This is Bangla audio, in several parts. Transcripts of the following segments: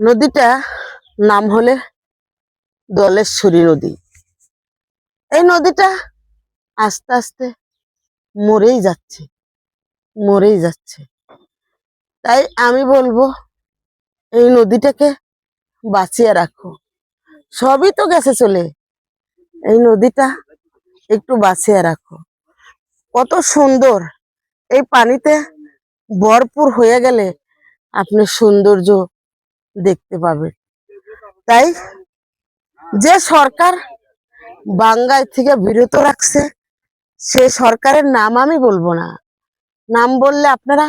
নদীটা নাম হলে দলেশ্বরী নদী। এই নদীটা আস্তে আস্তে মরেই যাচ্ছে, মরেই যাচ্ছে। তাই আমি বলবো এই নদীটাকে বাঁচিয়ে রাখো। সবই তো গেছে চলে, এই নদীটা একটু বাঁচিয়ে রাখো। কত সুন্দর, এই পানিতে ভরপুর হয়ে গেলে আপনি সৌন্দর্য দেখতে পাবেন। তাই যে সরকার বাংলায় থেকে বিরত রাখছে সে সরকারের নাম আমি বলবো না, নাম বললে আপনারা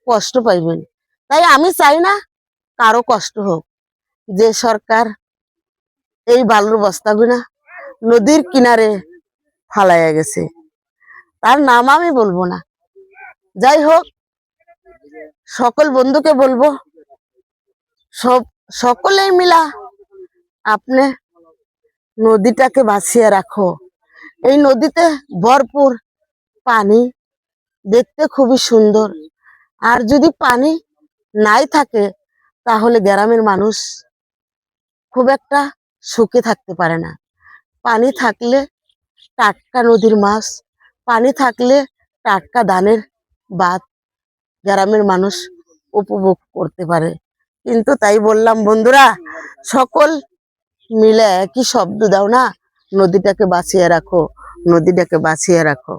কষ্ট পাইবেন। তাই আমি চাই না কারো কষ্ট হোক। যে সরকার এই বালুর বস্তাগুনা নদীর কিনারে ফালাইয়া গেছে তার নাম আমি বলবো না। যাই হোক, সকল বন্ধুকে বলবো সকলেই মিলা আপনি নদীটাকে বাঁচিয়ে রাখো। এই নদীতে ভরপুর পানি, দেখতে খুবই সুন্দর। আর যদি পানি নাই থাকে তাহলে গ্রামের মানুষ খুব একটা সুখে থাকতে পারে না। পানি থাকলে টাটকা নদীর মাছ, পানি থাকলে টাটকা ধানের ভাত গ্রামের মানুষ উপভোগ করতে পারে। কিন্তু তাই বললাম বন্ধুরা, সকল মিলে একই শব্দ দাও না, নদীটাকে বাঁচিয়ে রাখো, নদীটাকে বাঁচিয়ে রাখো।